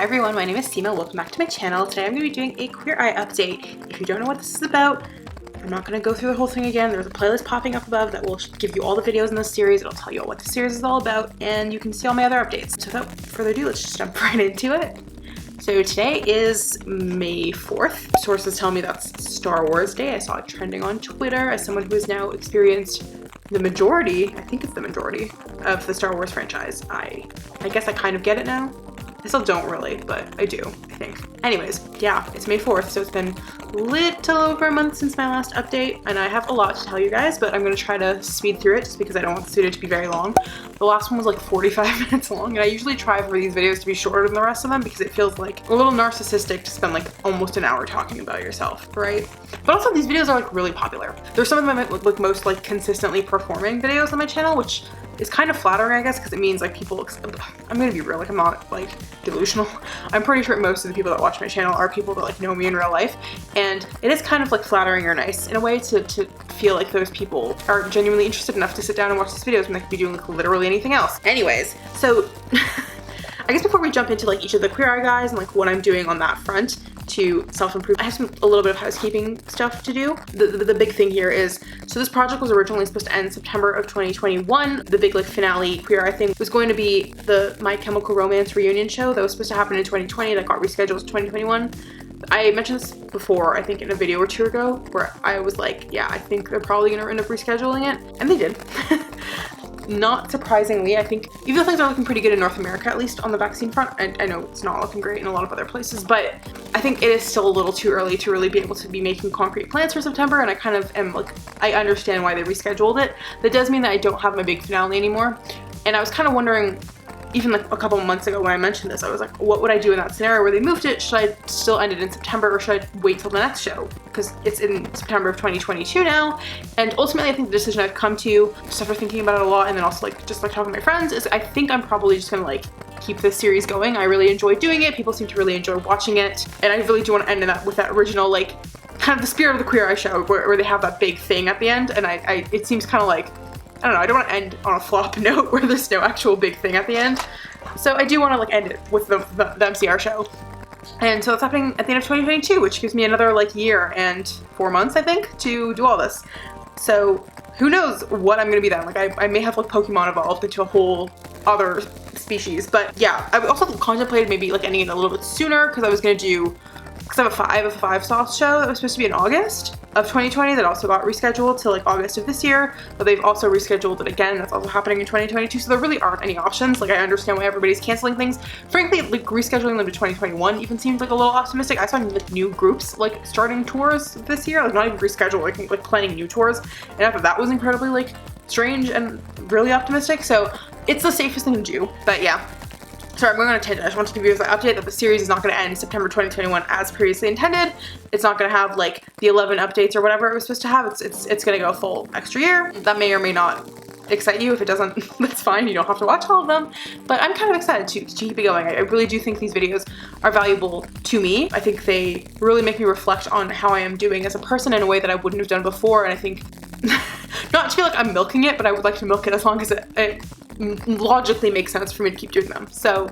everyone, my name is Sima. Welcome back to my channel. Today I'm going to be doing a Queer Eye update. If you don't know what this is about, I'm not going to go through the whole thing again. There's a playlist popping up above that will give you all the videos in this series. It'll tell you what the series is all about, and you can see all my other updates. So without further ado, let's just jump right into it. So today is May 4th. Sources tell me that's Star Wars Day. I saw it trending on Twitter as someone who has now experienced the majority, I think it's the majority, of the Star Wars franchise. I guess I kind of get it now. I still don't really, but I do, I think. Anyways, yeah, it's May 4th, so it's been a little over a month since my last update, and I have a lot to tell you guys, but I'm going to try to speed through it just because I don't want this video to be very long. The last one was like 45 minutes long, and I usually try for these videos to be shorter than the rest of them because it feels like a little narcissistic to spend like almost an hour talking about yourself, right? But also these videos are like really popular. They're some of my like most like consistently performing videos on my channel, which is kind of flattering, I guess, because it means like people, I'm gonna be real, like I'm not like delusional. I'm pretty sure most of the people that watch my channel are people that like know me in real life, and it is kind of like flattering or nice in a way to feel like those people are genuinely interested enough to sit down and watch these videos when they could be doing like literally anything else. Anyways, so I guess before we jump into like each of the Queer Eye guys and like what I'm doing on that front to self-improve, I have a little bit of housekeeping stuff to do. The big thing here is, so this project was originally supposed to end September of 2021. The big like finale Queer Eye thing was going to be the My Chemical Romance reunion show that was supposed to happen in 2020 that got rescheduled to 2021. I mentioned this before, I think in a video or two ago, where I was like, yeah, I think they're probably gonna end up rescheduling it, and they did. Not surprisingly, I think, even though things are looking pretty good in North America, at least on the vaccine front, I know it's not looking great in a lot of other places, but I think it is still a little too early to really be able to be making concrete plans for September, and I kind of am like, I understand why they rescheduled it. That does mean that I don't have my big finale anymore, and I was kind of wondering, even like a couple months ago when I mentioned this, I was like, what would I do in that scenario where they moved it? Should I still end it in September, or should I wait till the next show? Because it's in September of 2022 now. And ultimately, I think the decision I've come to, just after thinking about it a lot, and then also like just like talking to my friends, is I think I'm probably just gonna like keep this series going. I really enjoy doing it. People seem to really enjoy watching it. And I really do want to end that with that original, like, kind of the spirit of the Queer Eye show where they have that big thing at the end. And it seems kind of like, I don't know, I don't want to end on a flop note where there's no actual big thing at the end. So I do want to like end it with the MCR show. And so it's happening at the end of 2022, which gives me another like year and 4 months, I think, to do all this. So who knows what I'm going to be then. Like I may have like Pokemon evolved into a whole other species. But yeah, I also contemplated maybe like ending it a little bit sooner because I was going to do, because I have a five sauce show that was supposed to be in August of 2020 that also got rescheduled to like August of this year, but they've also rescheduled it again. That's also happening in 2022, so there really aren't any options. Like I understand why everybody's canceling things. Frankly, like rescheduling them to 2021 even seems like a little optimistic. I saw like new groups like starting tours this year, like not even rescheduled, like planning new tours, and I thought that was incredibly like strange and really optimistic. So it's the safest thing to do. But yeah. Sorry, I'm going on a tangent. I just wanted to give you an update that the series is not going to end September 2021 as previously intended. It's not going to have like the 11 updates or whatever it was supposed to have. It's going to go a full extra year. That may or may not excite you. If it doesn't, that's fine. You don't have to watch all of them. But I'm kind of excited to keep it going. I really do think these videos are valuable to me. I think they really make me reflect on how I am doing as a person in a way that I wouldn't have done before. And I think, not to feel like I'm milking it, but I would like to milk it as long as it logically makes sense for me to keep doing them. So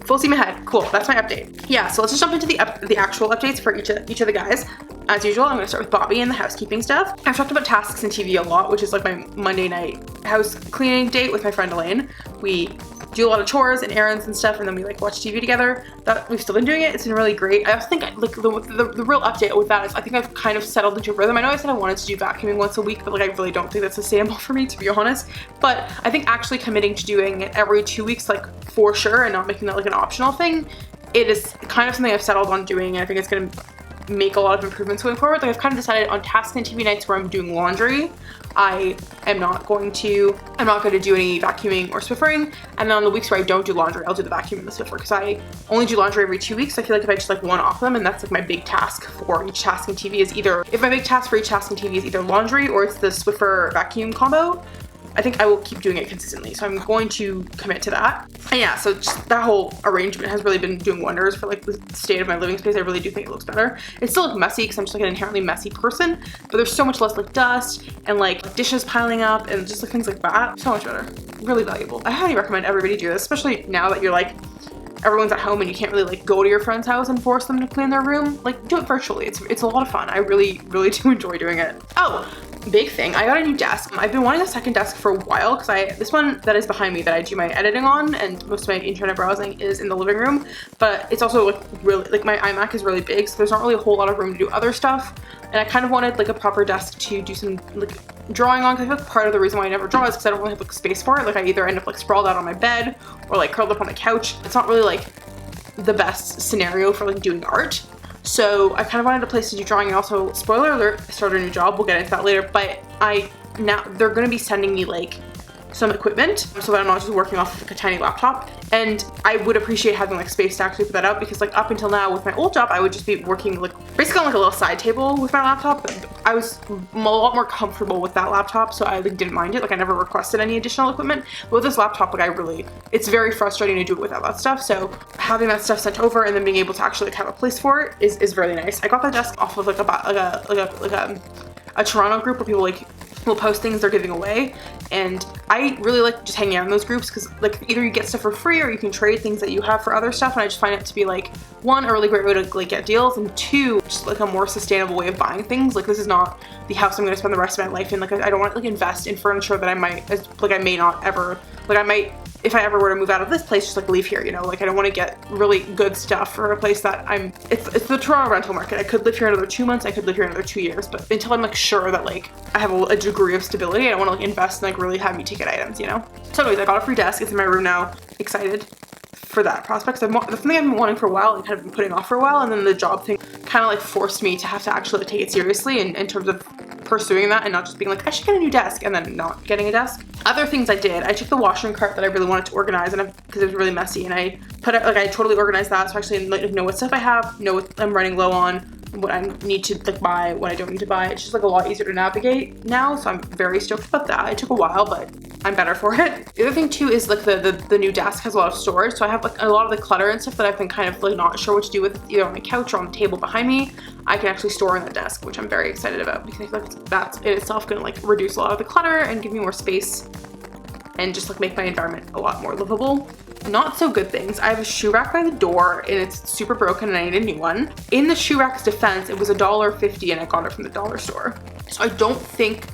full steam ahead. Cool, that's my update. Yeah, so let's just jump into the actual updates for each of the guys. As usual, I'm gonna start with Bobby and the housekeeping stuff. I've talked about tasks and TV a lot, which is like my Monday night house cleaning date with my friend Elaine. We do a lot of chores and errands and stuff, and then we like watch TV together. That we've still been doing it. It's been really great. I also think like the real update with that is I think I've kind of settled into a rhythm. I know I said I wanted to do vacuuming once a week, but like I really don't think that's sustainable for me, to be honest. But I think actually committing to doing it every 2 weeks, like for sure, and not making that like an optional thing, it is kind of something I've settled on doing, and I think it's gonna make a lot of improvements going forward. Like I've kind of decided on tasks and TV nights where I'm doing laundry, I'm not going to do any vacuuming or Swiffering, and then on the weeks where I don't do laundry, I'll do the vacuum and the Swiffer, because I only do laundry every 2 weeks. I feel like if I just like one off them, and that's like my big task for each task in TV is either, if my big task for each task in TV is either laundry or it's the Swiffer vacuum combo, I think I will keep doing it consistently. So I'm going to commit to that. And yeah, so just that whole arrangement has really been doing wonders for like the state of my living space. I really do think it looks better. It's still like messy because I'm just like an inherently messy person, but there's so much less like dust and like dishes piling up and just like things like that. So much better. Really valuable. I highly recommend everybody do this, especially now that you're like everyone's at home and you can't really like go to your friend's house and force them to clean their room, like do it virtually. It's a lot of fun. I really do enjoy doing it. Oh, big thing, I got a new desk. I've been wanting a second desk for a while because this one that is behind me that I do my editing on and most of my internet browsing is in the living room, but it's also like really, like my iMac is really big, so there's not really a whole lot of room to do other stuff, and I kind of wanted like a proper desk to do some like drawing on, because I feel like part of the reason why I never draw is because I don't really have like space for it. Like I either end up like sprawled out on my bed or like curled up on the couch. It's not really like the best scenario for like doing art. So I kind of wanted a place to do drawing, and also, spoiler alert, I started a new job, we'll get into that later, but now they're gonna be sending me like some equipment so that I'm not just working off of like a tiny laptop, and I would appreciate having like space to actually put that out, because like up until now with my old job I would just be working like basically on like a little side table with my laptop, but I was a lot more comfortable with that laptop, so I like didn't mind it. Like I never requested any additional equipment, but with this laptop like it's very frustrating to do it without that stuff, so having that stuff sent over and then being able to actually like have a place for it is really nice. I got that desk off of like a Toronto group where people like will post things they're giving away, and I really like just hanging out in those groups because like either you get stuff for free or you can trade things that you have for other stuff, and I just find it to be like, one, a really great way to like get deals, and two, just like a more sustainable way of buying things. Like this is not the house I'm going to spend the rest of my life in. Like I don't want to like invest in furniture that I may not ever, like I might, if I ever were to move out of this place, just like leave here, you know, like I don't want to get really good stuff for a place that it's the Toronto rental market. I could live here another 2 months, I could live here another 2 years, but until I'm like sure that like I have a degree of stability, I don't want to like invest in like really heavy ticket items, you know? So anyways, I got a free desk, it's in my room now, excited for that prospect. That's something I've been wanting for a while and kind of been putting off for a while, and then the job thing kind of like forced me to have to actually take it seriously in terms of pursuing that and not just being like, I should get a new desk and then not getting a desk. Other things I did, I took the washroom cart that I really wanted to organize, and because it was really messy, and I put it like I totally organized that, so I actually like, know what stuff I have, know what I'm running low on, what I need to like buy, what I don't need to buy. It's just like a lot easier to navigate now, so I'm very stoked about that. It took a while, but I'm better for it. The other thing too is like the new desk has a lot of storage, so I have like a lot of the clutter and stuff that I've been kind of like not sure what to do with, either on the couch or on the table behind me. I can actually store on the desk, which I'm very excited about, because I feel like that's in itself gonna like reduce a lot of the clutter and give me more space and just like make my environment a lot more livable. Not so good things. I have a shoe rack by the door and it's super broken and I need a new one. In the shoe rack's defense, it was $1.50 and I got it from the dollar store. So I don't think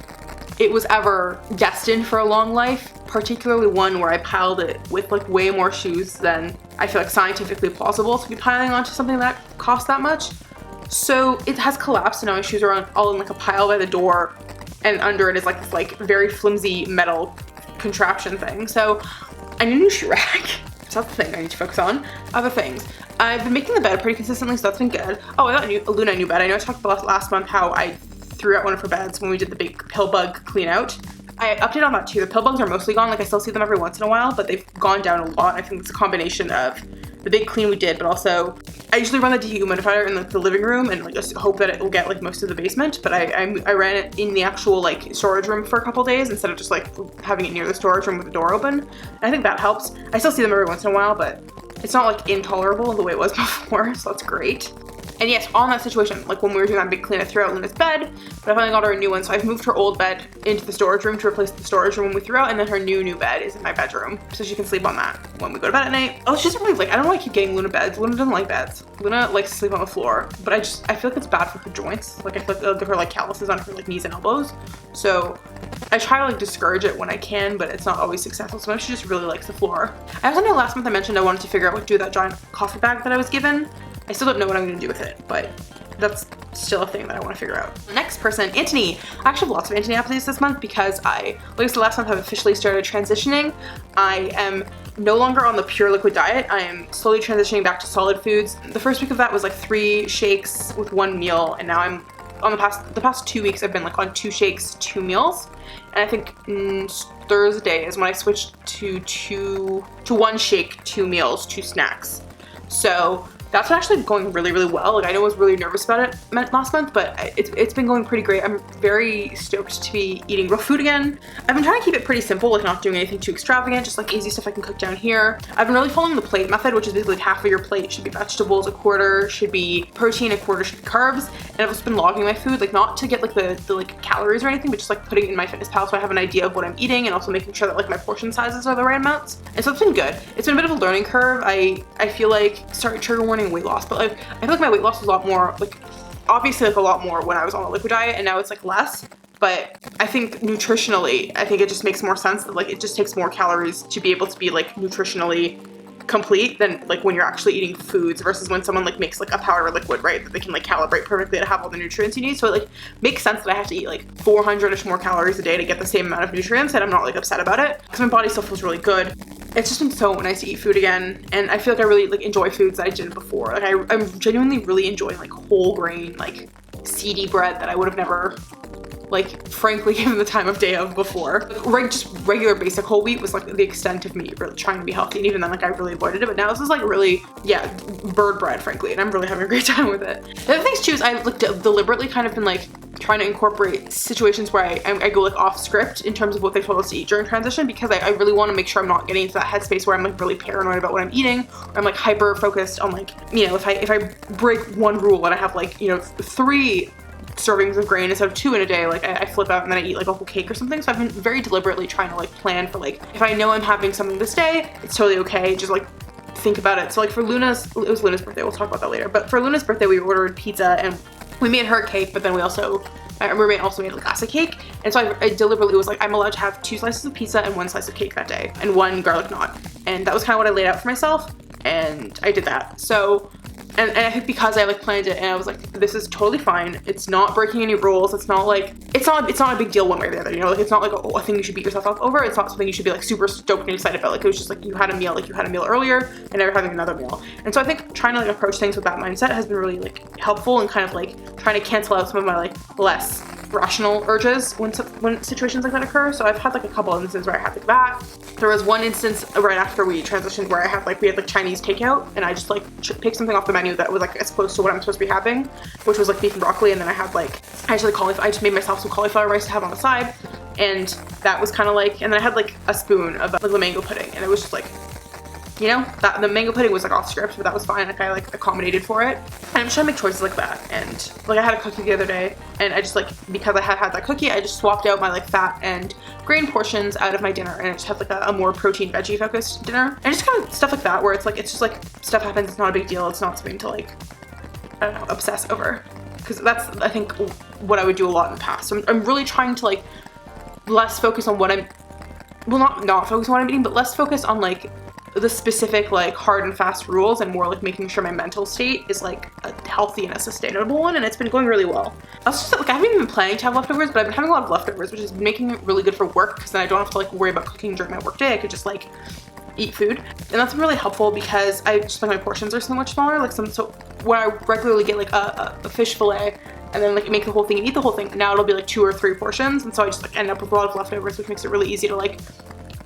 it was ever destined for a long life, particularly one where I piled it with like way more shoes than I feel like scientifically plausible to be piling onto something that costs that much. So it has collapsed and now my shoes are all in like a pile by the door, and under it is like this like very flimsy metal contraption thing. So I need a new shoe rack. So that's the thing I need to focus on. Other things. I've been making the bed pretty consistently, so that's been good. Oh, I got Luna a new bed. I know I talked about last month how I threw out one of her beds when we did the big pill bug clean out. I updated on that too. The pill bugs are mostly gone. Like I still see them every once in a while, but they've gone down a lot. I think it's a combination of the big clean we did, but also I usually run the dehumidifier in the living room and like just hope that it will get like most of the basement, but I ran it in the actual like storage room for a couple days instead of just like having it near the storage room with the door open. And I think that helps. I still see them every once in a while, but it's not like intolerable the way it was before, so that's great. And yes, on that situation, like when we were doing that big clean, I threw out Luna's bed, but I finally got her a new one, so I've moved her old bed into the storage room to replace the storage room we threw out, and then her new bed is in my bedroom, so she can sleep on that when we go to bed at night. Oh, she doesn't really like, I don't know why I keep getting Luna beds. Luna doesn't like beds. Luna likes to sleep on the floor, but I feel like it's bad for her joints. Like I feel like her like calluses on her like knees and elbows, so I try to like discourage it when I can, but it's not always successful. Sometimes she just really likes the floor. I also know last month I mentioned I wanted to figure out what to do with that giant coffee bag that I was given. I still don't know what I'm going to do with it, but that's still a thing that I want to figure out. The next person, Antoni. I actually have lots of Antoni updates this month because like I said last month, I've officially started transitioning. I am no longer on the pure liquid diet. I am slowly transitioning back to solid foods. The first week of that was like 3 shakes with 1 meal, and now I'm on the past 2 weeks I've been like on 2 shakes, 2 meals. And I think Thursday is when I switched to 1 shake, 2 meals, 2 snacks. So that's actually going really, really well. Like I know I was really nervous about it last month, but it's been going pretty great. I'm very stoked to be eating real food again. I've been trying to keep it pretty simple, like not doing anything too extravagant, just like easy stuff I can cook down here. I've been really following the plate method, which is basically like half of your plate should be vegetables, a quarter should be protein, a quarter should be carbs. And I've just been logging my food, like not to get like the like calories or anything, but just like putting it in MyFitnessPal so I have an idea of what I'm eating, and also making sure that like my portion sizes are the right amounts. And so it's been good. It's been a bit of a learning curve. I feel like, sorry, trigger warning, weight loss, but like I feel like my weight loss was a lot more, like obviously like a lot more when I was on a liquid diet, and now it's like less. But I think nutritionally, I think it just makes more sense that like it just takes more calories to be able to be like nutritionally complete than like when you're actually eating foods versus when someone like makes like a powder or liquid, right, that they can like calibrate perfectly to have all the nutrients you need. So it like makes sense that I have to eat like 400-ish more calories a day to get the same amount of nutrients, and I'm not like upset about it because my body still feels really good. It's just been so nice to eat food again, and I feel like I really like enjoy foods that I didn't before. Like I'm genuinely really enjoying like whole grain, like seedy bread that I would have never, like frankly given the time of day of before. Like, just regular basic whole wheat was like the extent of me really trying to be healthy, and even then like I really avoided it, but now this is like really, yeah, bird bread frankly, and I'm really having a great time with it. The other things too is I've like deliberately kind of been like trying to incorporate situations where I go like off script in terms of what they told us to eat during transition, because I really want to make sure I'm not getting into that headspace where I'm like really paranoid about what I'm eating, or I'm like hyper focused on like, you know, if I break one rule and I have like, you know, 3 servings of grain instead of 2 in a day, like I flip out and then I eat like a whole cake or something. So I've been very deliberately trying to like plan for like, if I know I'm having something this day, it's totally okay, just like think about it. So like for Luna's, it was Luna's birthday, we'll talk about that later, but for Luna's birthday we ordered pizza and we made her a cake, but then we also, my roommate also made a glass of cake, and so I deliberately was like, I'm allowed to have 2 slices of pizza and 1 slice of cake that day, and 1 garlic knot, and that was kind of what I laid out for myself, and I did that. So and I think because I like planned it and I was like, this is totally fine, it's not breaking any rules, it's not like, it's not a big deal one way or the other, you know, like it's not like a thing you should beat yourself up over, it's not something you should be like super stoked and excited about. Like it was just like you had a meal, like you had a meal earlier and now you're having another meal. And so I think trying to like approach things with that mindset has been really like helpful, and kind of like trying to cancel out some of my like less rational urges when situations like that occur. So I've had like a couple instances where I had like that. There was one instance right after we transitioned where we had like Chinese takeout, and I just like picked something off the menu that was like as close to what I'm supposed to be having, which was like beef and broccoli, and then I had like I just made myself some cauliflower rice to have on the side, and that was kind of like, and then I had like a spoon of like the mango pudding, and it was just like, you know, that the mango pudding was like off script, but that was fine. Like I like accommodated for it. And I'm just trying to make choices like that. And like I had a cookie the other day, and I just like, because I had that cookie, I just swapped out my like fat and grain portions out of my dinner, and I just had like a more protein veggie focused dinner. And just kind of stuff like that where it's just like stuff happens, it's not a big deal, it's not something to like, I don't know, obsess over. Because that's, I think, what I would do a lot in the past. So I'm really trying to like less focus on what I'm, well, not focus on what I'm eating, but less focus on like the specific like hard and fast rules, and more like making sure my mental state is like a healthy and a sustainable one, and it's been going really well. I was just like, I haven't even been planning to have leftovers, but I've been having a lot of leftovers, which is making it really good for work, because then I don't have to like worry about cooking during my work day. I could just like eat food, and that's been really helpful because I just like my portions are so much smaller. Like so when I regularly get like a fish fillet and then like make the whole thing and eat the whole thing, now it'll be like 2 or 3 portions, and so I just like end up with a lot of leftovers, which makes it really easy to like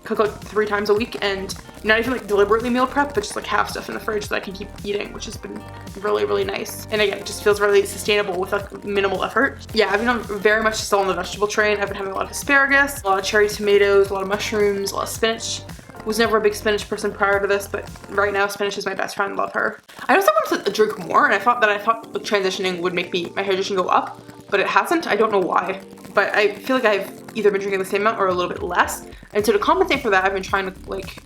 cook like 3 times a week, and not even like deliberately meal prep, but just like have stuff in the fridge that I can keep eating, which has been really, really nice. And again, it just feels really sustainable with like minimal effort. Yeah, I've been very much still on the vegetable train. I've been having a lot of asparagus, a lot of cherry tomatoes, a lot of mushrooms, a lot of spinach. Was never a big spinach person prior to this, but right now spinach is my best friend. Love her. I also wanted to drink more, and I thought like, transitioning would make my hydration go up, but it hasn't. I don't know why, but I feel like I've either been drinking the same amount or a little bit less. And so to compensate for that, I've been trying to like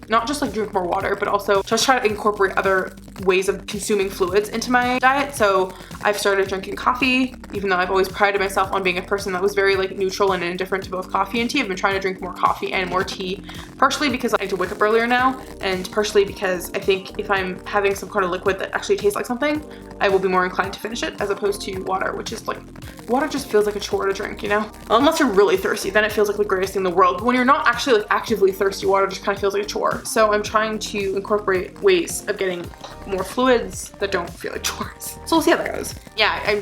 not just like drink more water, but also just try to incorporate other ways of consuming fluids into my diet. So I've started drinking coffee, even though I've always prided myself on being a person that was very like neutral and indifferent to both coffee and tea. I've been trying to drink more coffee and more tea, partially because I need to wake up earlier now, and partially because I think if I'm having some kind of liquid that actually tastes like something, I will be more inclined to finish it, as opposed to water, which is like, water just feels like a chore to drink, you know? Unless you're really thirsty, then it feels like the greatest thing in the world. But when you're not actually like actively thirsty, water just kind of feels like a chore. So I'm trying to incorporate ways of getting more fluids that don't feel like chores. So we'll see how that goes. Yeah, I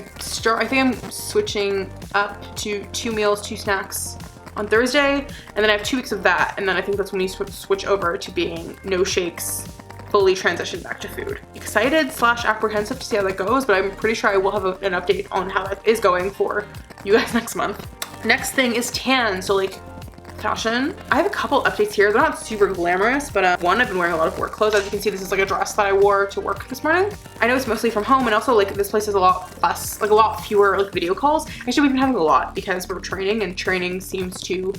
think I'm switching up to 2 meals, 2 snacks on Thursday, and then I have 2 weeks of that, and then I think that's when you switch over to being no shakes fully transition back to food. Excited / apprehensive to see how that goes, but I'm pretty sure I will have an update on how that is going for you guys next month. Next thing is tan, so like fashion. I have a couple updates here. They're not super glamorous, but one, I've been wearing a lot of work clothes. As you can see, this is like a dress that I wore to work this morning. I know it's mostly from home, and also like this place has a lot less, like a lot fewer like video calls. Actually, we've been having a lot because we're training, and training seems to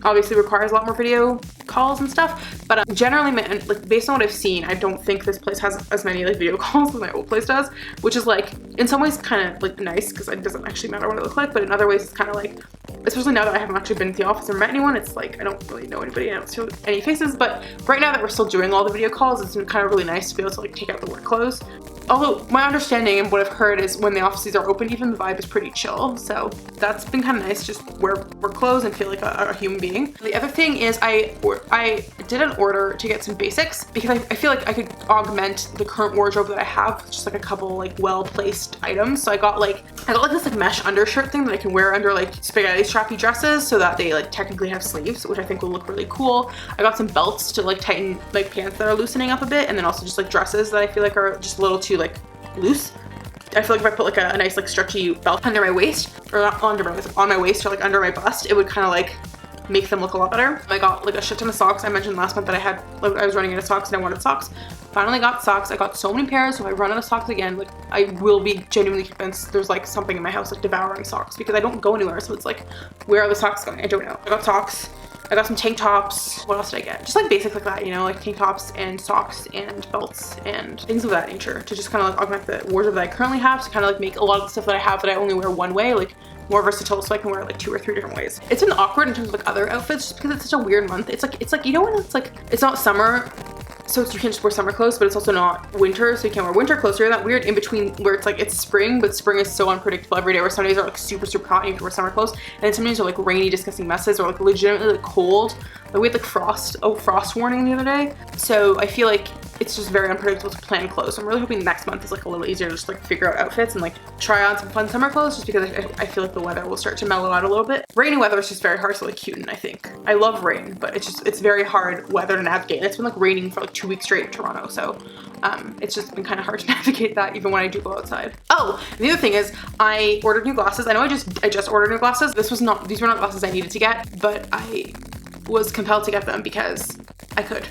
obviously requires a lot more video calls and stuff. But generally, like based on what I've seen, I don't think this place has as many like video calls as my old place does, which is like in some ways kind of like nice because it doesn't actually matter what I look like, but in other ways it's kind of like, especially now that I haven't actually been to the office or met anyone, it's like I don't really know anybody, I don't see any faces. But right now that we're still doing all the video calls, it's been kind of really nice to be able to like take out the work clothes. Although my understanding and what I've heard is when the offices are open, even the vibe is pretty chill. So that's been kind of nice, just wear work clothes and feel like a human being. The other thing is I did an order to get some basics because I feel like I could augment the current wardrobe that I have with just like a couple like well-placed items. So I got like this like mesh undershirt thing that I can wear under like spaghetti strappy dresses so that they like technically have sleeves, which I think will look really cool. I got some belts to like tighten like pants that are loosening up a bit, and then also just like dresses that I feel like are just a little too like loose. I feel like if I put like a nice like stretchy belt under my waist, or not under my waist, on my waist or like under my bust, it would kind of like make them look a lot better. I got like a shit ton of socks. I mentioned last month that I was running out of socks and I wanted socks. Finally got socks. I got so many pairs, so if I run out of socks again, like I will be genuinely convinced there's like something in my house like devouring socks because I don't go anywhere. So it's like, where are the socks going? I don't know. I got socks. I got some tank tops. What else did I get? Just like basics like that, you know, like tank tops and socks and belts and things of that nature to just kind of like augment the wardrobe that I currently have, to kind of like make a lot of the stuff that I have that I only wear one way like more versatile, so I can wear like 2 or 3 different ways. It's been awkward in terms of like other outfits just because it's such a weird month. It's like you know when it's like it's not summer, so you can't just wear summer clothes, but it's also not winter, so you can't wear winter clothes. So you're that weird in between where it's like it's spring, but spring is so unpredictable every day, where some days are like super hot and you have to wear summer clothes, and then some days are like rainy, disgusting messes, or like legitimately like cold. Like we had like frost warning the other day. So I feel like it's just very unpredictable to plan clothes. So I'm really hoping next month is like a little easier to just like figure out outfits and like try on some fun summer clothes, just because I feel like the weather will start to mellow out a little bit. Rainy weather is just very hard to like cute in, I think. I love rain, but it's very hard weather to navigate. It's been like raining for like 2 weeks straight in Toronto, so it's just been kind of hard to navigate that even when I do go outside. Oh, and the other thing is I ordered new glasses. I know I just ordered new glasses. These were not glasses I needed to get, but I was compelled to get them because I could.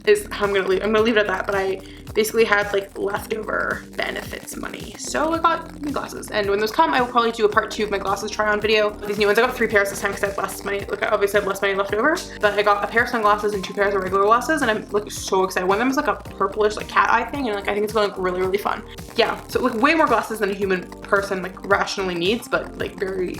Is how I'm gonna leave it at that. But I basically had like leftover benefits money, so I got new glasses, and when those come I will probably do a part 2 of my glasses try on video. These new ones, I got 3 pairs this time because I had less money. Like I obviously have less money left over, but I got a pair of sunglasses and 2 pairs of regular glasses, and I'm like so excited. One of them is like a purplish like cat eye thing, and like I think it's gonna look really fun. Yeah, so like way more glasses than a human person like rationally needs, but like very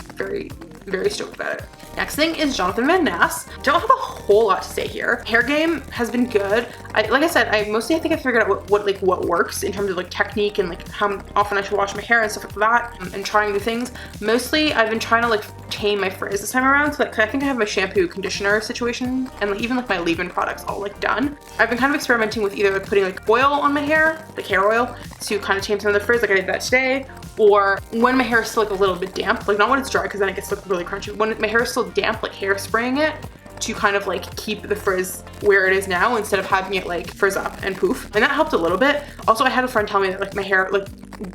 stoked about it. Next thing is Jonathan Van Ness. Don't have a whole lot to say here. Hair game has been good. Like I said, I think I figured out what works in terms of like technique and like how often I should wash my hair and stuff like that, and trying new things. Mostly I've been trying to like tame my frizz this time around, so like I think I have my shampoo conditioner situation and like even like my leave-in products all like done. I've been kind of experimenting with either like putting like oil on my hair, like hair oil, to kind of tame some of the frizz, like I did that today, or when my hair is still like a little bit damp, like not when it's dry because then it gets like really crunchy. When my hair is still damp, like hair-spraying it to kind of like keep the frizz where it is now instead of having it like frizz up and poof, and that helped a little bit. Also, I had a friend tell me that like my hair like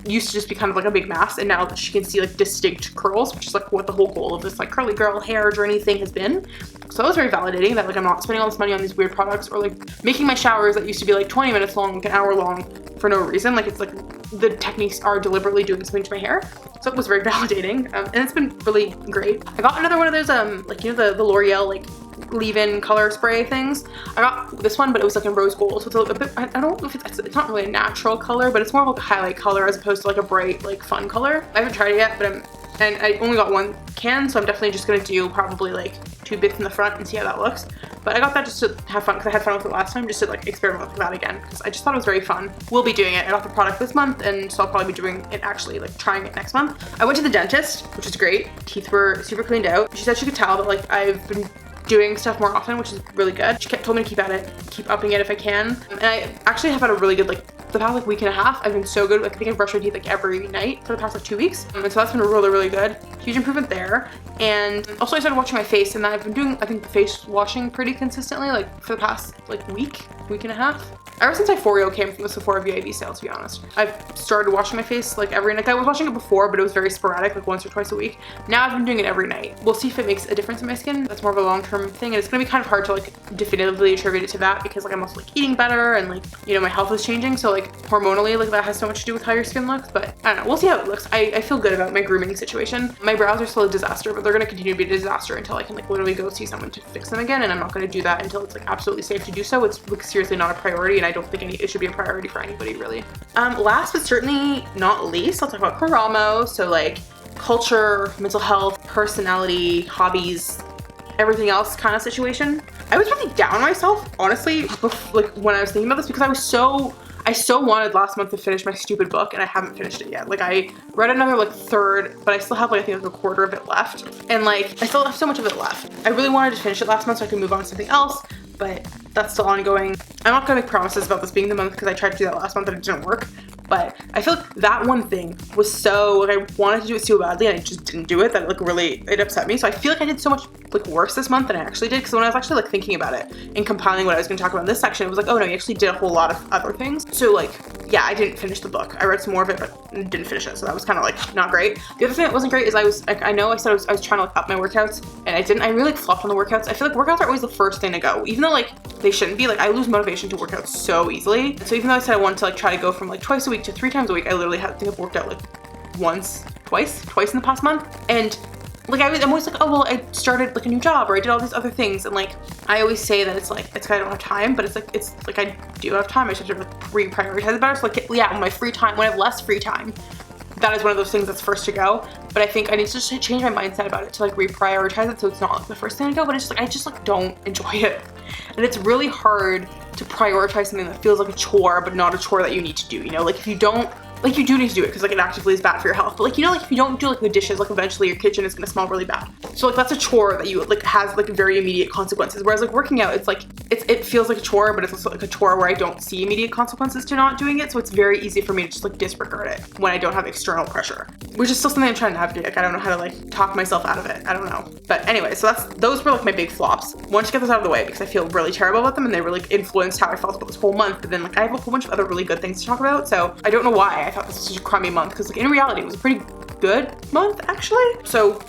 used to just be kind of like a big mass, and now she can see like distinct curls, which is like what the whole goal of this like curly girl hair journey thing has been. So that was very validating that like I'm not spending all this money on these weird products, or like making my showers that used to be like 20 minutes long like an hour long for no reason. Like it's like the techniques are deliberately doing something to my hair. So it was very validating, and it's been really great. I got another one of those like you know the L'Oreal like leave-in color spray things. I got this one, but it was like in rose gold, so it's a bit, I don't know if it's not really a natural color, but it's more of like a highlight color as opposed to like a bright like fun color. I haven't tried it yet, but I only got 1 can, so I'm definitely just gonna do probably like 2 bits in the front and see how that looks. But I got that just to have fun because I had fun with it last time, just to like experiment with that again because I just thought it was very fun. We'll be doing it. I got the product this month, and so I'll probably be doing it, actually like trying it next month. I went to the dentist, which is great. Teeth were super cleaned out. She said she could tell that like I've been doing stuff more often, which is really good. She told me to keep at it, keep upping it if I can. And I actually have had a really good like the past like week and a half. I've been so good. Like I think I've brushed my teeth like every night for the past like 2 weeks, and so that's been really good. Huge improvement there. And also I started washing my face, and I've been doing I think the face washing pretty consistently like for the past like week. week and a half. Ever since Iforio came from the Sephora VIB sale, to be honest. I've started washing my face like every night. I was washing it before, but it was very sporadic, like once or twice a week. Now I've been doing it every night. We'll see if it makes a difference in my skin. That's more of a long-term thing, and it's gonna be kind of hard to like definitively attribute it to that because like I'm also like eating better and like, you know, my health is changing. So like hormonally, like that has so much to do with how your skin looks, but I don't know. We'll see how it looks. I feel good about my grooming situation. My brows are still a disaster, but they're gonna continue to be a disaster until I can like literally go see someone to fix them again, and I'm not gonna do that until it's like absolutely safe to do so. It's like seriously not a priority, and I don't think it should be a priority for anybody really. Last but certainly not least, I'll talk about Karamo. So like culture, mental health, personality, hobbies, everything else kind of situation. I was really down on myself, honestly, like when I was thinking about this, because I so wanted last month to finish my stupid book, and I haven't finished it yet. Like I read another like third, but I still have like I think like a quarter of it left, and like I still have so much of it left. I really wanted to finish it last month so I could move on to something else, but that's still ongoing. I'm not gonna make promises about this being the month because I tried to do that last month and it didn't work. But I feel like that one thing was so, like I wanted to do it so badly and I just didn't do it, that like really, it upset me. So I feel like I did so much like worse this month than I actually did, because when I was actually like thinking about it and compiling what I was gonna talk about in this section, it was like, oh no, you actually did a whole lot of other things. So like, yeah, I didn't finish the book. I read some more of it, but didn't finish it. So that was kind of like not great. The other thing that wasn't great is I was like, I know I said I was trying to like up my workouts, and I didn't. I really like flopped on the workouts. I feel like workouts are always the first thing to go, even though like they shouldn't be. Like I lose motivation to work out so easily. And so even though I said I wanted to like try to go from like twice a week to 3 times a week, I literally think I've worked out like twice in the past month. And like I'm always like, oh well, I started like a new job, or I did all these other things, and like I always say that it's like it's 'cause I don't have time, but it's like I do have time. I should have like reprioritize it better. So like yeah, when my free time, when I have less free time, that is one of those things that's first to go. But I think I need to just change my mindset about it to like reprioritize it, so it's not like the first thing to go, but it's just like I just like don't enjoy it. And it's really hard to prioritize something that feels like a chore, but not a chore that you need to do, you know? Like if you don't, like you do need to do it because like it actively is bad for your health, but like, you know, like if you don't do like the dishes, like eventually your kitchen is gonna smell really bad. So like that's a chore that you like has like very immediate consequences. Whereas like working out, it's like, it feels like a chore, but it's also like a chore where I don't see immediate consequences to not doing it. So it's very easy for me to just like disregard it when I don't have external pressure, which is still something I'm trying to navigate. Like I don't know how to like talk myself out of it. I don't know. But anyway, so those were like my big flops. I wanted to get those out of the way because I feel really terrible about them, and they really influenced how I felt about this whole month. But then like I have a whole bunch of other really good things to talk about. So I don't know why I thought this was such a crummy month, because like in reality it was a pretty good month actually. So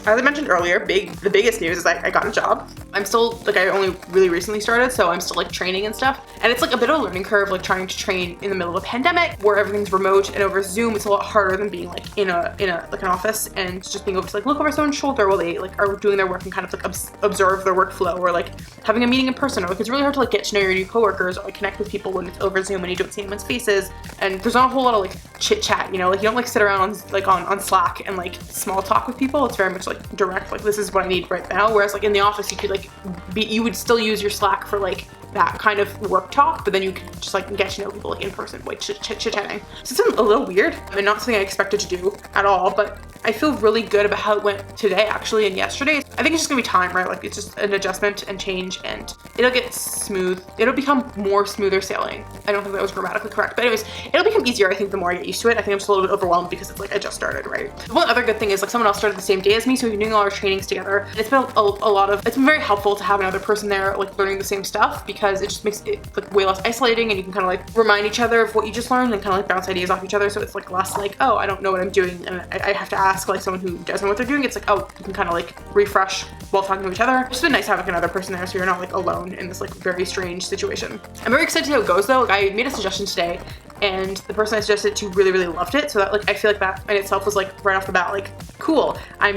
as I mentioned earlier, the biggest news is I got a job. I'm still, like I only really recently started, so I'm still like training and stuff. And it's like a bit of a learning curve, like trying to train in the middle of a pandemic where everything's remote and over Zoom. It's a lot harder than being like in a like an office and just being able to like look over someone's shoulder while they like are doing their work and kind of like observe their workflow, or like having a meeting in person, or like it's really hard to like get to know your new coworkers or like connect with people when it's over Zoom and you don't see anyone's faces. And there's not a whole lot of like chit chat, you know, like you don't like sit around on Slack and like small talk with people. It's very much like direct, like this is what I need right now. Whereas like in the office you could like you would still use your Slack for like that kind of work talk, but then you can just like get to know people like in person, like chit-chatting. So it's a little weird and not something I expected to do at all, but I feel really good about how it went today actually and yesterday. I think it's just gonna be time, right? Like it's just an adjustment and change, and it'll get smooth. It'll become more smoother sailing. I don't think that was grammatically correct, but anyways, it'll become easier I think the more I get used to it. I think I'm just a little bit overwhelmed because it's like I just started, right? One other good thing is like someone else started the same day as me, so we've been doing all our trainings together, and it's been it's been very helpful to have another person there like learning the same stuff, because it just makes it like way less isolating, and you can kind of like remind each other of what you just learned and kind of like bounce ideas off each other. So it's like less like, oh, I don't know what I'm doing and I have to ask like someone who does know what they're doing. It's like, oh, you can kind of like refresh while talking to each other. It's just been nice to have like another person there, so you're not like alone in this like very strange situation. I'm very excited to see how it goes though. Like I made a suggestion today, and the person I suggested it to really loved it. So that like I feel like that in itself was like right off the bat like, cool, I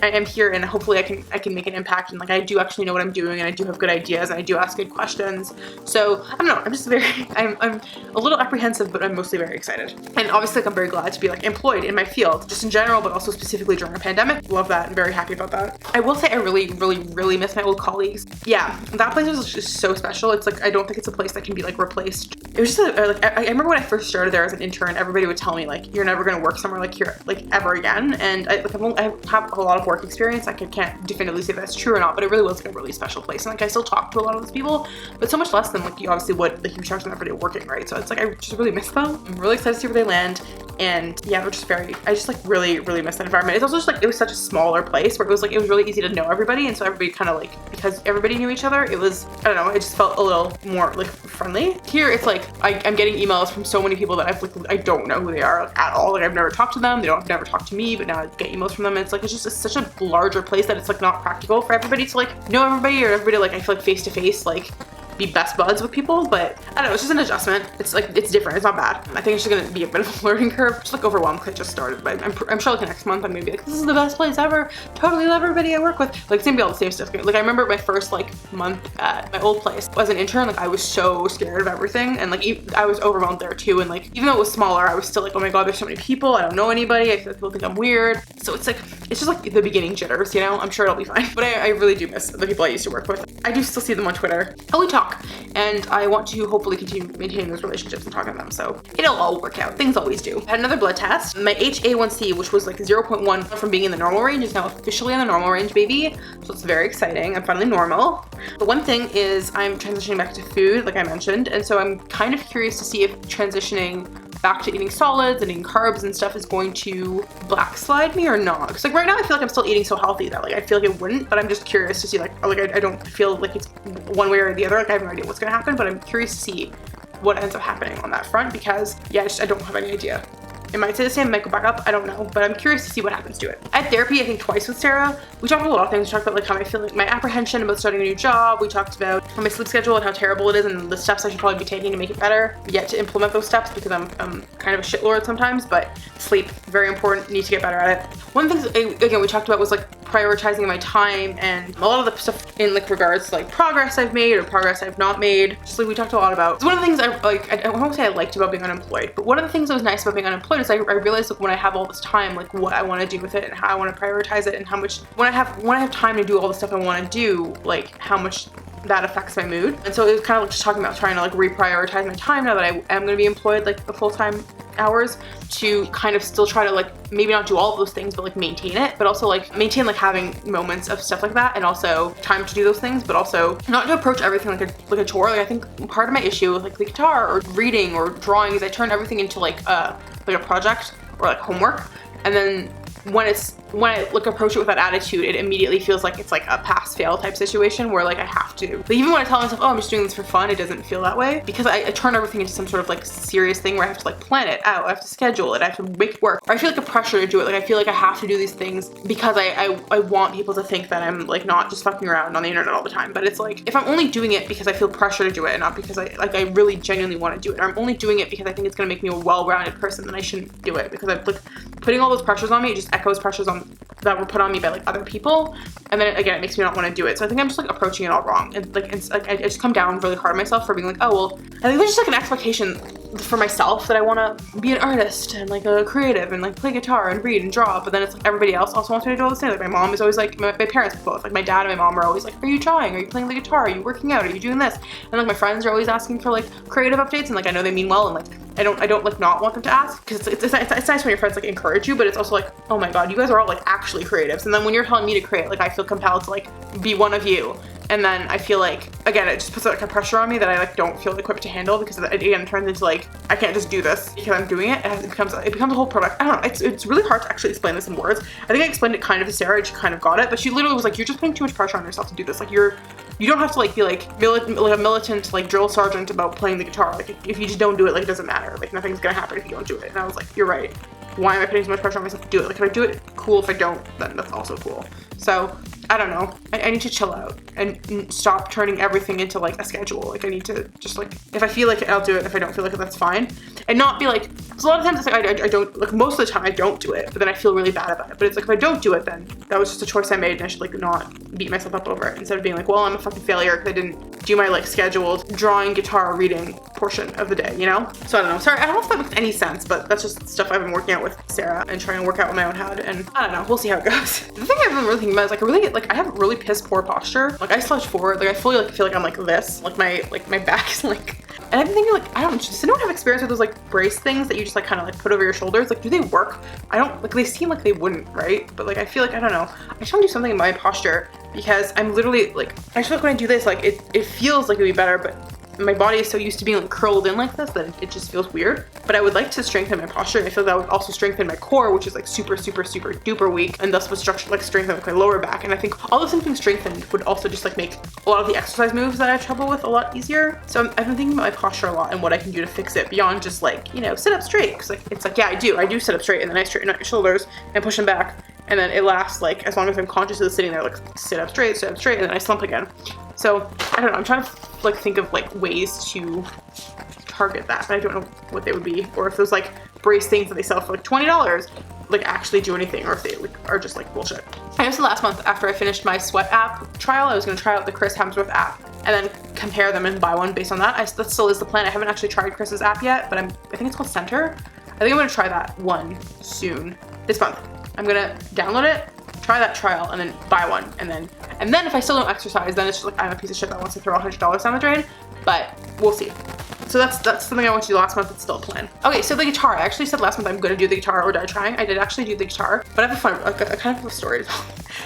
am here, and hopefully I can make an impact, and like I do actually know what I'm doing, and I do have good ideas, and I do ask good questions. So I don't know, I'm just very I'm a little apprehensive, but I'm mostly very excited. And obviously like I'm very glad to be like employed in my field just in general, but also specifically during a pandemic. Love that. I'm very happy about that. I will say I really miss my old colleagues. Yeah, that place was just so special. It's like I don't think it's a place that can be like replaced. It was just like I remember when I first started there as an intern, everybody would tell me like, you're never gonna work somewhere like here like ever again, and I'm I have a lot of work experience. Like I can't definitively say that's true or not, but it really was like a really special place. And like I still talk to a lot of those people, but so much less than like you obviously would like you talk to them every day working, right? So it's like I just really miss them. I'm really excited to see where they land. And yeah, they're just I just like really miss that environment. It's also just like, it was such a smaller place where it was really easy to know everybody. And so everybody kind of like, because everybody knew each other, it was, I don't know, it just felt a little more like friendly. Here, it's like, I'm getting emails from so many people that I don't know who they are at all. Like I've never talked to them. Have never talked to me, but now I get emails from them. And it's like, it's such a larger place that it's like not practical for everybody to like know everybody, or everybody like, I feel like face to face, like be best buds with people. But I don't know, it's just an adjustment. It's like, it's different, it's not bad. I think it's just gonna be a bit of a learning curve. Just like overwhelmed because I just started, but I'm sure like next month I'm gonna be like, this is the best place ever, totally love everybody I work with. Like it's gonna be all the same stuff. Like I remember my first like month at my old place as an intern, like I was so scared of everything, and like I was overwhelmed there too. And like even though it was smaller, I was still like, oh my god, there's so many people, I don't know anybody, I feel like people think I'm weird. So it's like, it's just like the beginning jitters, you know. I'm sure it'll be fine, but I really do miss the people I used to work with. I do still see them on Twitter and we talk, and I want to hopefully continue maintaining those relationships and talking to them, so it'll all work out. Things always do. I had another blood test. My HA1C, which was like 0.1 from being in the normal range, is now officially in the normal range, baby. So it's very exciting. I'm finally normal. The one thing is I'm transitioning back to food, like I mentioned, and so I'm kind of curious to see if transitioning back to eating solids and eating carbs and stuff is going to backslide me or not. Because like right now I feel like I'm still eating so healthy that like I feel like it wouldn't, but I'm just curious to see like I don't feel like it's one way or the other. Like I have no idea what's gonna happen, but I'm curious to see what ends up happening on that front, because yeah, I don't have any idea. It might stay the same, it might go back up, I don't know, but I'm curious to see what happens to it. I had therapy, I think twice with Sarah. We talked about a lot of things. We talked about like how I feel like my apprehension about starting a new job. We talked about my sleep schedule and how terrible it is and the steps I should probably be taking to make it better. Yet to implement those steps because I'm kind of a shitlord sometimes, but sleep, very important, need to get better at it. One of the things, again, we talked about was like prioritizing my time, and a lot of the stuff in like regards to like progress I've made or progress I've not made. Just like we talked a lot about. It's one of the things I won't say I liked about being unemployed, but one of the things that was nice about being unemployed is I realized like when I have all this time, like what I want to do with it and how I want to prioritize it, and how much when I have time to do all the stuff I want to do, like how much that affects my mood. And so it was kind of like just talking about trying to like reprioritize my time now that I am going to be employed like the full-time hours, to kind of still try to like maybe not do all of those things but like maintain it, but also like maintain like having moments of stuff like that, and also time to do those things, but also not to approach everything like a chore. Like I think part of my issue with like the guitar or reading or drawing is I turn everything into like a project or like homework, and then when I like approach it with that attitude, it immediately feels like it's like a pass-fail type situation where like I have to. But even when I tell myself, oh, I'm just doing this for fun, it doesn't feel that way, because I turn everything into some sort of like serious thing where I have to like plan it out, I have to schedule it, I have to make it work. Or I feel like a pressure to do it. Like I feel like I have to do these things because I want people to think that I'm like not just fucking around on the internet all the time. But it's like if I'm only doing it because I feel pressure to do it and not because I really genuinely want to do it, or I'm only doing it because I think it's gonna make me a well-rounded person, then I shouldn't do it, because I'm like putting all those pressures on me, it just echoes pressures on that were put on me by like other people, and then again it makes me not want to do it. So I think I'm just like approaching it all wrong, and like it's like I just come down really hard on myself for being like, oh well, I think there's just like an expectation for myself that I want to be an artist and like a creative and like play guitar and read and draw, but then it's like everybody else also wants me to do all this thing. Like my mom is always like, my parents both, like my dad and my mom are always like, are you drawing, are you playing the guitar, are you working out, are you doing this? And like my friends are always asking for like creative updates, and like I know they mean well, and like I don't like not want them to ask, because it's nice when your friends like encourage you, but it's also like, oh my god, you guys are all like actually creatives, and then when you're telling me to create, like I feel compelled to like be one of you, and then I feel like again it just puts like a pressure on me that I like don't feel equipped to handle, because it again turns into like I can't just do this because I'm doing it, and it becomes a whole product. I don't know, it's really hard to actually explain this in words. I think I explained it kind of to Sarah and she kind of got it, but she literally was like, you're just putting too much pressure on yourself to do this. Like you don't have to like be like a militant like drill sergeant about playing the guitar. Like if you just don't do it, like it doesn't matter. Like nothing's gonna happen if you don't do it. And I was like, you're right. Why am I putting so much pressure on myself to do it? Like if I do it, cool. If I don't, then that's also cool. So I don't know. I need to chill out and stop turning everything into like a schedule. Like I need to just like, if I feel like it, I'll do it. If I don't feel like it, that's fine. And not be like, because a lot of times it's like I don't, like most of the time I don't do it, but then I feel really bad about it. But it's like if I don't do it, then that was just a choice I made, and I should like not beat myself up over it, instead of being like, well, I'm a fucking failure because I didn't do my like scheduled drawing, guitar, reading portion of the day, you know? So I don't know. Sorry, I don't know if that makes any sense, but that's just stuff I've been working out with Sarah and trying to work out with my own head, and I don't know, we'll see how it goes. The thing I've been really thinking about is like I have really piss poor posture. Like I slouch forward, like I fully like feel like I'm like this, like my back is like, and I've been thinking like, I don't, does anyone have experience with those like brace things that you just like kind of like put over your shoulders? Like, do they work? I don't, like they seem like they wouldn't, right? But like I feel like, I don't know, I just want to do something in my posture because I'm literally like, I feel like when I do this, like it feels like it'd be better, but my body is so used to being like curled in like this that it just feels weird. But I would like to strengthen my posture. I feel that would also strengthen my core, which is like super duper weak, and thus would strengthen like my lower back. And I think all those things being strengthened would also just like make a lot of the exercise moves that I have trouble with a lot easier. So I've been thinking about my posture a lot and what I can do to fix it beyond just like, you know, sit up straight. Cause like, it's like, yeah, I do sit up straight, and then I straighten out your shoulders and push them back. And then it lasts like, as long as I'm consciously sitting there, like sit up straight, and then I slump again. So I don't know, I'm trying to like think of like ways to target that, but I don't know what they would be, or if those like brace things that they sell for like $20 like actually do anything, or if they like are just like bullshit. I guess the last month after I finished my sweat app trial, I was gonna try out the Chris Hemsworth app and then compare them and buy one based on that. That still is the plan. I haven't actually tried Chris's app yet, but I think it's called Center. I think I'm gonna try that one soon this month. I'm gonna download it, try that trial, and then buy one, and then if I still don't exercise, then it's just like I'm a piece of shit that wants to throw $100 down the drain, but we'll see. So that's something I want to do last month. It's still a plan. Okay, so the guitar. I actually said last month I'm gonna do the guitar or die trying. I did actually do the guitar, but I have a kind of a story.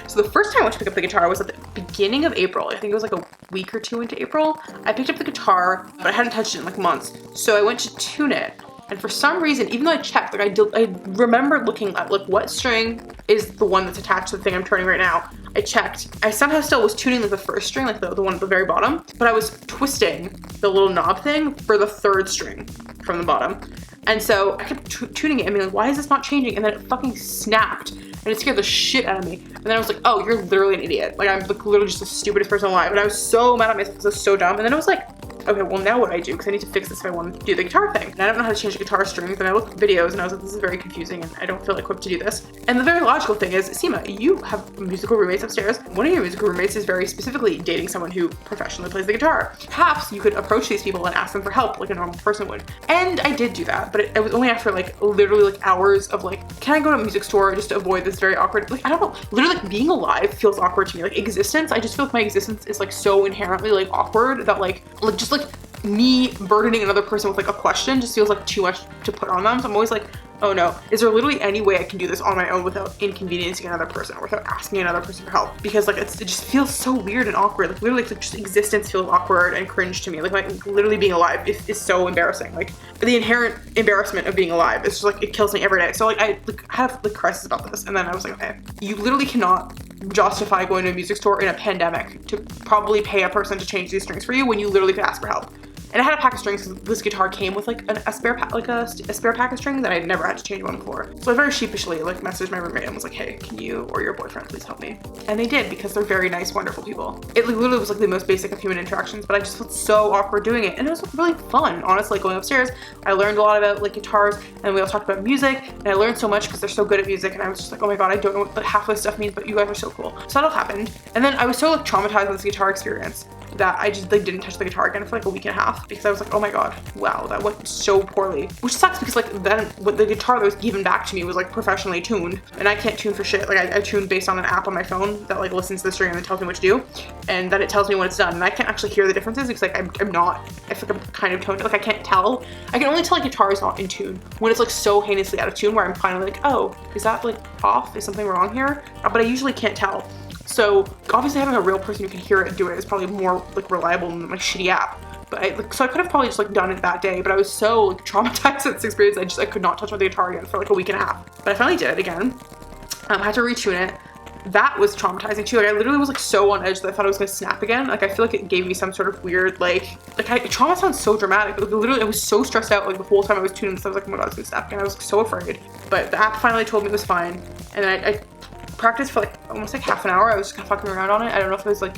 So the first time I went to pick up the guitar was at the beginning of April. I think it was like a week or two into April. I picked up the guitar, but I hadn't touched it in like months. So I went to tune it. And for some reason, even though I checked, like I remember looking at like what string is the one that's attached to the thing I'm turning right now. I checked. I somehow still was tuning like the first string, like the one at the very bottom, but I was twisting the little knob thing for the third string from the bottom. And so I kept tuning it and being like, why is this not changing? And then it fucking snapped and it scared the shit out of me. And then I was like, oh, you're literally an idiot. Like I'm like literally just the stupidest person alive. And I was so mad at myself because I was so dumb. And then I was like, okay, well now what do I do? Because I need to fix this if I want to do the guitar thing. And I don't know how to change the guitar strings. And I looked at videos and I was like, this is very confusing and I don't feel equipped to do this. And the very logical thing is, Sima, you have musical roommates upstairs. One of your musical roommates is very specifically dating someone who professionally plays the guitar. Perhaps you could approach these people and ask them for help like a normal person would. And I did do that, but it was only after like literally like hours of like, can I go to a music store just to avoid this very awkward, like I don't know, literally like being alive feels awkward to me. Like existence, I just feel like my existence is like so inherently like awkward that like just like me burdening another person with like a question just feels like too much to put on them. So I'm always like, oh no, is there literally any way I can do this on my own without inconveniencing another person or without asking another person for help? Because like it just feels so weird and awkward. Like literally like just existence feels awkward and cringe to me. Like literally being alive is so embarrassing. Like the inherent embarrassment of being alive is just like, it kills me every day. So like I have like crisis about this, and then I was like, okay, you literally cannot justify going to a music store in a pandemic to probably pay a person to change these strings for you when you literally could ask for help. And I had a pack of strings because this guitar came with like a spare pack of strings, and I never had to change one before. So I very sheepishly like messaged my roommate and was like, hey, can you or your boyfriend please help me? And they did, because they're very nice, wonderful people. It literally was like the most basic of human interactions, but I just felt so awkward doing it. And it was really fun, honestly, going upstairs. I learned a lot about like guitars, and we all talked about music, and I learned so much because they're so good at music. And I was just like, oh my God, I don't know what half of this stuff means, but you guys are so cool. So that all happened. And then I was so like traumatized with this guitar experience that I just like didn't touch the guitar again for like a week and a half, because I was like, oh my God, wow, that went so poorly. Which sucks, because like then what the guitar that was given back to me was like professionally tuned, and I can't tune for shit. Like I tune based on an app on my phone that like listens to the string and then tells me what to do, and then it tells me when it's done, and I can't actually hear the differences because like I feel like I'm kind of toned, like I can't tell. I can only tell like guitar is not in tune when it's like so heinously out of tune, where I'm finally like, oh, is that like off? Is something wrong here? But I usually can't tell. So obviously having a real person who can hear it and do it is probably more like reliable than my shitty app. But so I could have probably just like done it that day, but I was so like traumatized at this experience, I could not touch my guitar again for like a week and a half. But I finally did it again. I had to retune it. That was traumatizing too. Like I literally was like so on edge that I thought it was gonna snap again. Like I feel like it gave me some sort of weird trauma sounds so dramatic, but like, literally I was so stressed out like the whole time I was tuning this. I was like, oh my God, it's gonna snap again. I was like, so afraid. But the app finally told me it was fine, and then I practiced for like almost like half an hour. I was just kind of fucking around on it. I don't know if it was like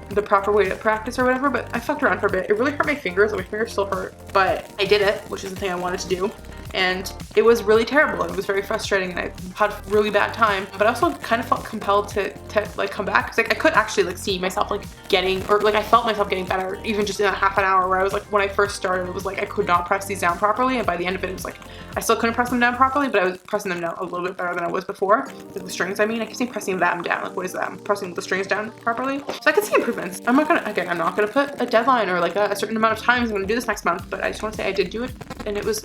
the proper way to practice or whatever, but I fucked around for a bit. It really hurt my fingers. Like my fingers still hurt, but I did it, which is the thing I wanted to do. and it was really terrible. It was very frustrating, and I had a really bad time, but I also kind of felt compelled to like come back, because like I could actually like see myself like getting, or like I felt myself getting better even just in that half an hour, where I was like, when I first started, it was like I could not press these down properly, and by the end of it, it was like I still couldn't press them down properly, but I was pressing them down a little bit better than I was before. Like the strings, I mean, I keep saying pressing them down. Like, what is that? I'm pressing the strings down properly. So I can see improvements. I'm not gonna put a deadline or like a certain amount of times I'm gonna do this next month, but I just want to say I did do it, and it was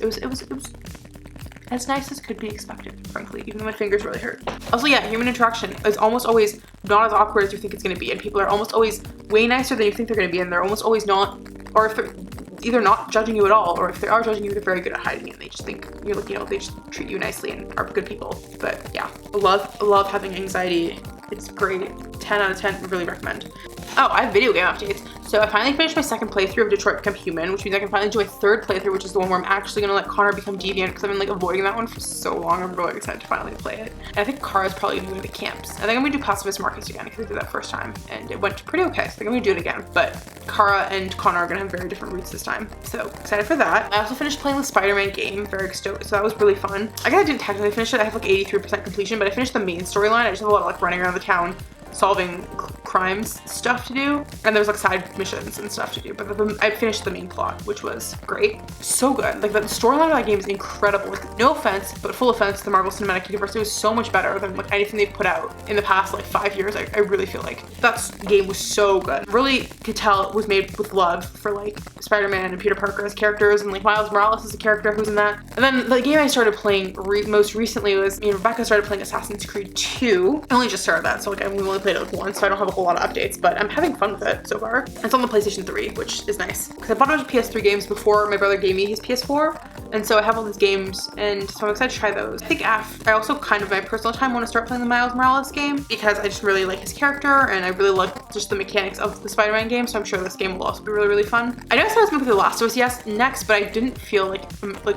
as nice as could be expected, frankly, even though my fingers really hurt. Also, yeah, human interaction is almost always not as awkward as you think it's gonna be, and people are almost always way nicer than you think they're gonna be, and they're almost always not, or if they're either not judging you at all, or if they are judging you, they're very good at hiding it, and they just think you're like, you know, they just treat you nicely and are good people. But yeah, love having anxiety. It's great. 10 out of 10, really recommend. Oh, I have video game updates. So I finally finished my second playthrough of Detroit Become Human, which means I can finally do a third playthrough, which is the one where I'm actually gonna let Connor become deviant, because I've been like avoiding that one for so long. I'm really excited to finally play it. And I think Kara's probably gonna go to the camps. I think I'm gonna do Pacifist Marcus again, because I did that first time and it went pretty okay. So I think I'm gonna do it again. But Kara and Connor are gonna have very different routes this time. So excited for that. I also finished playing the Spider-Man game, very stoked. So that was really fun. I guess I didn't technically finish it. I have like 83% completion, but I finished the main storyline. I just have a lot of like running around the town, solving crimes stuff to do, and there's like side missions and stuff to do, but I finished the main plot, which was great. So good. Like the storyline of that game is incredible. Like, no offense, but full offense, the Marvel Cinematic Universe, it was so much better than like anything they've put out in the past like 5 years. I really feel like that game was so good. Really could tell it was made with love for like Spider-Man and Peter Parker as characters, and like Miles Morales is a character who's in that. And then the game I started playing most recently was, me and Rebecca started playing Assassin's Creed 2. I only just started that, so like we only played it like once, so I don't have a whole lot of updates, but I'm having fun with it so far. It's on the PlayStation 3, which is nice, because I bought a bunch of PS3 games before my brother gave me his PS4, and so I have all these games, and so I'm excited to try those. I think I also kind of, my personal time, want to start playing the Miles Morales game, because I just really like his character, and I really like just the mechanics of the Spider-Man game, so I'm sure this game will also be really, really fun. I know I said I was moving to The Last of Us next, but I didn't feel like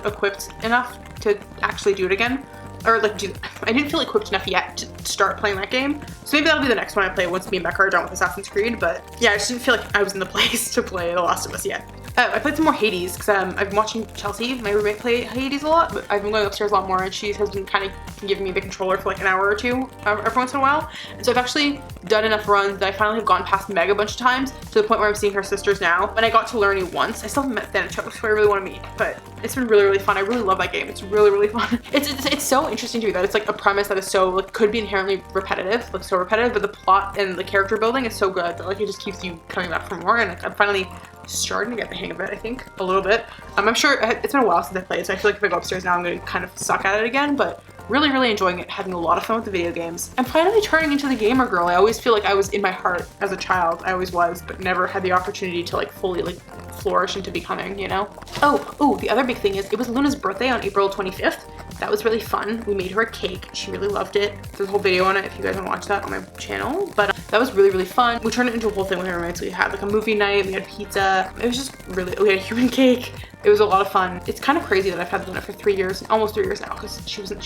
equipped enough to actually do it again. Or like I didn't feel equipped enough yet to start playing that game. So maybe that'll be the next one I play once me and Becca are done with Assassin's Creed, but yeah, I just didn't feel like I was in the place to play The Last of Us yet. I played some more Hades, because I've been watching Chelsea, my roommate, play Hades a lot, but I've been going upstairs a lot more, and she has been kind of giving me the controller for like an hour or two every once in a while. And so I've actually done enough runs that I finally have gone past Meg a bunch of times, to the point where I'm seeing her sisters now. And I got to learn you once. I still haven't met Thanatos, who I really want to meet, but it's been really, really fun. I really love that game. It's really, really fun. It's so interesting to me that it's like a premise that is so, like, could be inherently repetitive, like so repetitive, but the plot and the character building is so good that like it just keeps you coming back for more, and like, I'm finally starting to get the hang of it, I think, a little bit. I'm sure it's been a while since I played, so I feel like if I go upstairs now, I'm going to kind of suck at it again, but really, really enjoying it, having a lot of fun with the video games. I'm finally turning into the gamer girl. I always feel like I was in my heart as a child. I always was, but never had the opportunity to like fully like flourish into becoming, you know? Oh, the other big thing is it was Luna's birthday on April 25th. That was really fun. We made her a cake. She really loved it. There's a whole video on it if you guys want to watch that on my channel. But that was really, really fun. We turned it into a whole thing with her roommates. We had like a movie night. We had pizza. It was just really, we had a human cake. It was a lot of fun. It's kind of crazy that I've had Luna for 3 years, almost 3 years now, because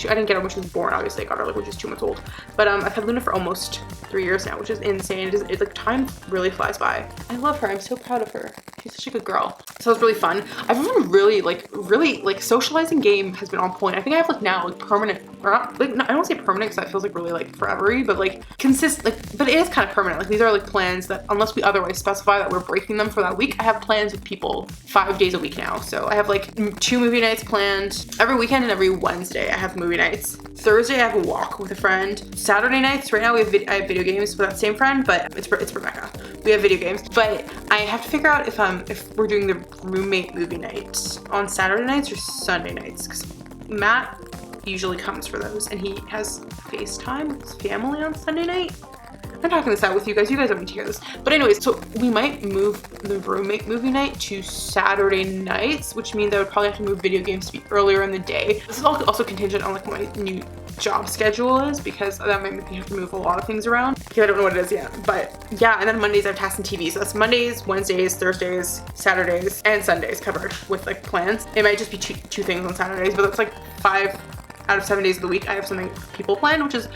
I didn't get her when she was born, obviously. I got her like when she was 2 months old. But I've had Luna for almost 3 years now, which is insane. It's like time really flies by. I love her. I'm so proud of her. She's such a good girl. So it was really fun. I've been really socializing game has been on point. I think I have like now like permanent, or not, like, I don't say permanent because that feels like really like forever-y, but like but it is kind of permanent. Like these are like plans that unless we otherwise specify that we're breaking them for that week, I have plans with people 5 days a week now. So I have like 2 movie nights planned every weekend, and every Wednesday I have movie nights. Thursday I have a walk with a friend. Saturday nights, right now I have video games with that same friend, but it's Rebecca. We have video games, but I have to figure out if we're doing the roommate movie night on Saturday nights or Sunday nights, because Matt usually comes for those, and he has FaceTime with his family on Sunday night. I'm talking this out with you guys. You guys don't need to hear this. But anyways, so we might move the roommate movie night to Saturday nights, which means I would probably have to move video games to be earlier in the day. This is also contingent on like my new job schedule is, because that might make me have to move a lot of things around, because I don't know what it is yet. But yeah, and then Mondays I have tasks and TV. So that's Mondays, Wednesdays, Thursdays, Saturdays, and Sundays covered with like plans. It might just be two things on Saturdays, but that's like 5 out of 7 days of the week I have something people planned, which is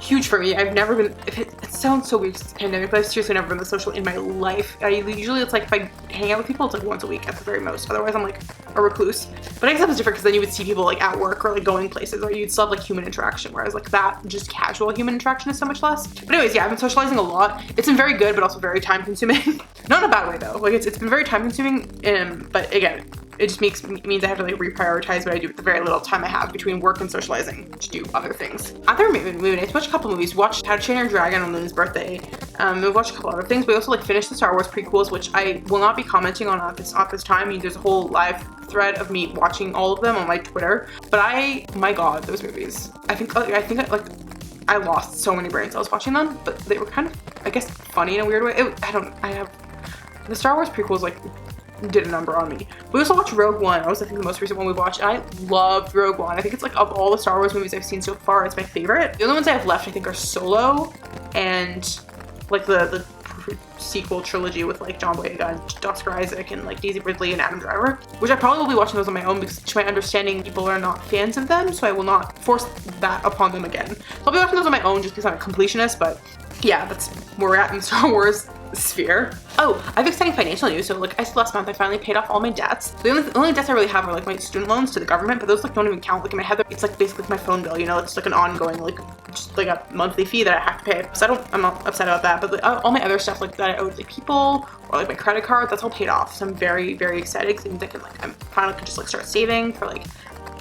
huge for me. I've never been, it's it sounds so weird since the pandemic, but I've seriously never been this social in my life. Usually it's like if I hang out with people, it's like once a week at the very most. Otherwise I'm like a recluse. But I guess that was different because then you would see people like at work or like going places, or you'd still have like human interaction, whereas like that just casual human interaction is so much less. But anyways, yeah, I've been socializing a lot. It's been very good, but also very time consuming. Not in a bad way though. Like it's been very time consuming, but again, it just means I have to like reprioritize what I do with the very little time I have between work and socializing to do other things. Other movie nights, watched a couple movies. Watched How to Train Your Dragon on Luna's birthday. We've watched a couple other things. We also like finished the Star Wars prequels, which I will not be commenting on at this time. I mean, there's a whole live thread of me watching all of them on my Twitter. But my God, those movies. I think I lost so many brain cells watching them, but they were kind of, I guess, funny in a weird way. The Star Wars prequels like did a number on me. We also watched Rogue One. That was I think the most recent one we watched, and I loved Rogue One. I think it's like of all the Star Wars movies I've seen so far, it's my favorite. The only ones I have left I think are Solo and like the sequel trilogy with like John Boyega and Oscar Isaac and like Daisy Ridley and Adam Driver, which I probably will be watching those on my own because to my understanding people are not fans of them, so I will not force that upon them again. So I'll be watching those on my own just because I'm a completionist, but yeah, that's where we're at in the Star Wars sphere. Oh, I have exciting financial news. So like I said last month, I finally paid off all my debts. The only debts I really have are like my student loans to the government, but those like don't even count. Like in my head, it's like basically my phone bill, you know, it's like an ongoing like just like a monthly fee that I have to pay. So I'm not upset about that, but like, all my other stuff like that I owed like people or like my credit card, that's all paid off. So I'm very, very excited because it means I can like, I'm finally can just like start saving for like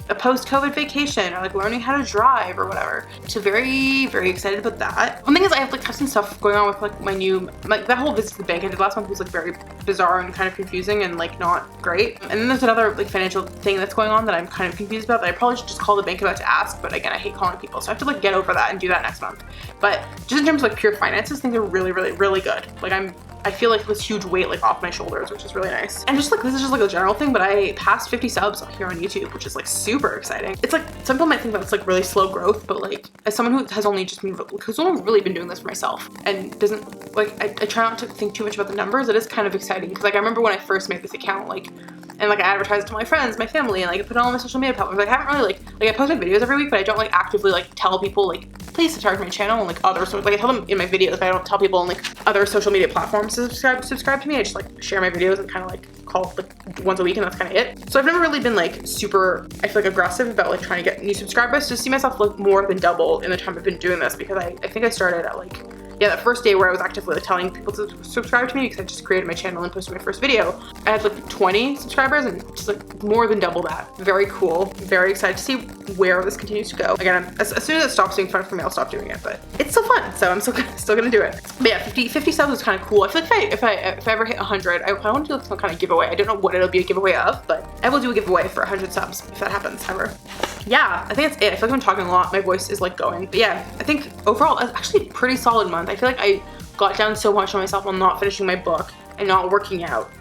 a post-COVID vacation or like learning how to drive or whatever. So very, very excited about that. One thing is I have like some stuff going on with like my new, like that whole visit to the bank I did last month was like very bizarre and kind of confusing and like not great. And then there's another like financial thing that's going on that I'm kind of confused about that I probably should just call the bank about to ask, but again, I hate calling people. So I have to like get over that and do that next month. But just in terms of like pure finances, things are really, really, really good. Like I feel like this huge weight like off my shoulders, which is really nice. And just like, this is just like a general thing, but I passed 50 subs here on YouTube, which is like super exciting. It's like, some people might think that it's like really slow growth, but like as someone who has only just been, who's only really been doing this for myself and doesn't like, I try not to think too much about the numbers. It is kind of exciting because like I remember when I first made this account, like, and like I advertise it to my friends, my family, and like I put it on all my social media platforms. Like I haven't really like I post my videos every week, but I don't like actively like tell people like please subscribe to my channel and like other like I tell them in my videos, but I don't tell people on like other social media platforms to subscribe to me. I just like share my videos and kind of like call like once a week, and that's kind of it. So I've never really been like super, I feel like aggressive about like trying to get new subscribers. Just see myself like more than double in the time I've been doing this because I think I started at like, yeah, that first day where I was actively like, telling people to subscribe to me because I just created my channel and posted my first video. I had like 20 subscribers and just like more than double that. Very cool. Very excited to see where this continues to go. Again, as soon as it stops being fun for me, I'll stop doing it, but it's still fun. So I'm still gonna do it. But yeah, 50 subs is kind of cool. I feel like if I ever hit 100, I want to do like some kind of giveaway. I don't know what it'll be a giveaway of, but I will do a giveaway for 100 subs if that happens ever. Yeah, I think that's it. I feel like I'm talking a lot. My voice is like going. But yeah, I think overall it's actually a pretty solid month. I feel like I got down so much on myself on not finishing my book and not working out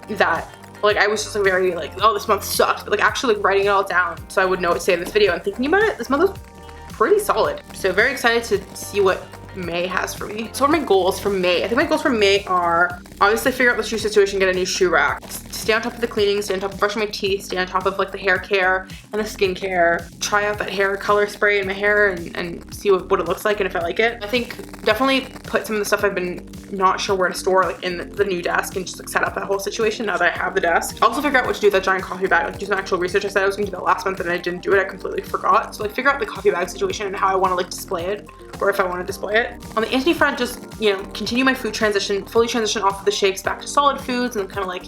that like I was just like very like, oh, this month sucked. But like actually like writing it all down so I would know what to say in this video and thinking about it, this month was pretty solid. So very excited to see what May has for me. So what are my goals for May? I think my goals for May are obviously figure out the shoe situation, get a new shoe rack, stay on top of the cleaning, stay on top of brushing my teeth, stay on top of like the hair care and the skin care, try out that hair color spray in my hair and see what it looks like and if I like it. I think definitely put some of the stuff I've been not sure where to store like in the new desk and just like set up that whole situation now that I have the desk. Also figure out what to do with that giant coffee bag, like do some actual research. I said I was gonna do that last month and I didn't do it. I completely forgot. So like figure out the coffee bag situation and how I want to like display it or if I want to display it. On the Antoni front, just, you know, continue my food transition, fully transition off of the shakes back to solid foods and kind of like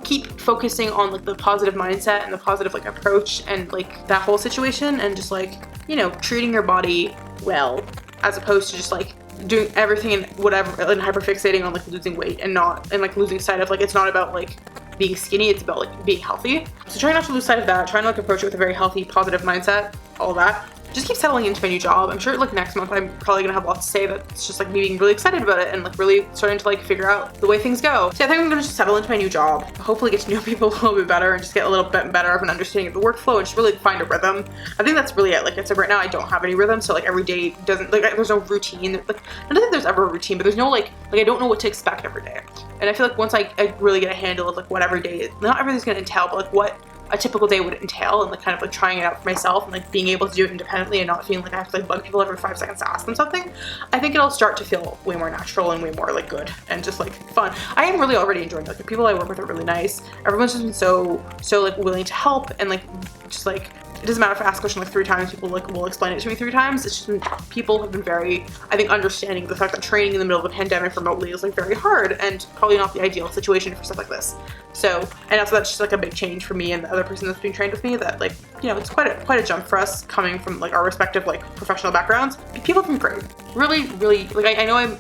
keep focusing on like the positive mindset and the positive like approach and like that whole situation and just like, you know, treating your body well as opposed to just like doing everything and whatever and hyperfixating on like losing weight and like losing sight of like it's not about like being skinny, it's about like being healthy. So try not to lose sight of that, trying to like approach it with a very healthy, positive mindset, all that. Just keep settling into my new job. I'm sure like next month I'm probably gonna have lots to say, but it's just like me being really excited about it and like really starting to like figure out the way things go. So yeah, I think I'm gonna just settle into my new job, hopefully get to know people a little bit better and just get a little bit better of an understanding of the workflow and just really find a rhythm. I think that's really it. Like I said, right now I don't have any rhythm, so like every day doesn't, like there's no routine. Like I don't think there's ever a routine, but there's no like I don't know what to expect every day. And I feel like once I really get a handle of like what every day, not everything's gonna entail, but like what a typical day would entail, and like kind of like trying it out for myself and like being able to do it independently and not feeling like I have to like bug people every 5 seconds to ask them something, I think it'll start to feel way more natural and way more like good and just like fun. I am really already enjoying it. Like the people I work with are really nice. Everyone's just been so like willing to help, and like just like it doesn't matter if I ask a question like 3 times, people like will explain it to me 3 times. It's just been, people have been very, I think, understanding of the fact that training in the middle of a pandemic remotely is like very hard and probably not the ideal situation for stuff like this. So, and also that's just like a big change for me and the other person that's being trained with me, that like, you know, it's quite a jump for us coming from like our respective like professional backgrounds. People have been great. Really, like I know I'm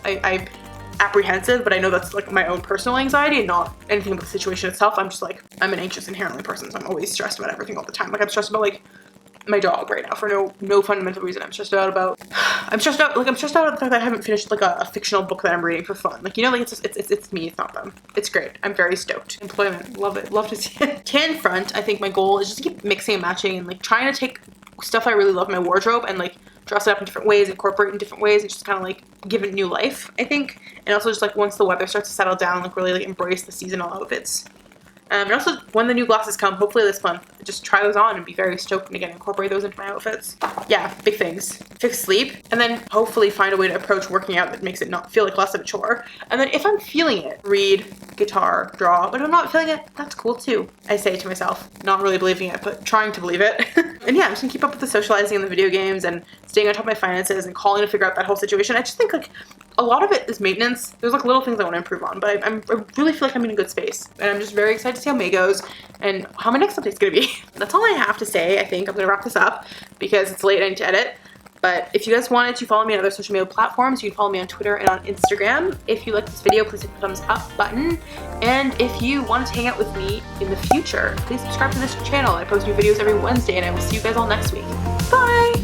apprehensive, but I know that's like my own personal anxiety and not anything about the situation itself. I'm just like, I'm an anxious inherently person, so I'm always stressed about everything all the time. Like I'm stressed about like my dog right now for no fundamental reason. I'm stressed out about the fact that I haven't finished like a fictional book that I'm reading for fun. Like, you know, like it's me, it's not them. It's great. I'm very stoked. Employment, love it, love to see it. Can front, I think my goal is just to keep mixing and matching and like trying to take stuff I really love in my wardrobe and like dress it up in different ways, incorporate it in different ways, and just kind of like give it new life, I think. And also just like once the weather starts to settle down, like really like embrace the seasonal outfits. And also when the new glasses come, hopefully this month, just try those on and be very stoked and again incorporate those into my outfits. Yeah, big things. Fix sleep, and then hopefully find a way to approach working out that makes it not feel like less of a chore. And then if I'm feeling it, read, guitar, draw. But if I'm not feeling it, that's cool too, I say to myself. Not really believing it, but trying to believe it. And yeah, I'm just gonna keep up with the socializing and the video games and staying on top of my finances and calling to figure out that whole situation. I just think like a lot of it is maintenance. There's like little things I want to improve on, but I really feel like I'm in a good space. And I'm just very excited to see how May goes and how my next update's gonna be. That's all I have to say. I think I'm gonna wrap this up because it's late, I need to edit. But if you guys wanted to follow me on other social media platforms, you can follow me on Twitter and on Instagram. If you like this video, please hit the thumbs up button. And if you want to hang out with me in the future, please subscribe to this channel. I post new videos every Wednesday, and I will see you guys all next week. Bye!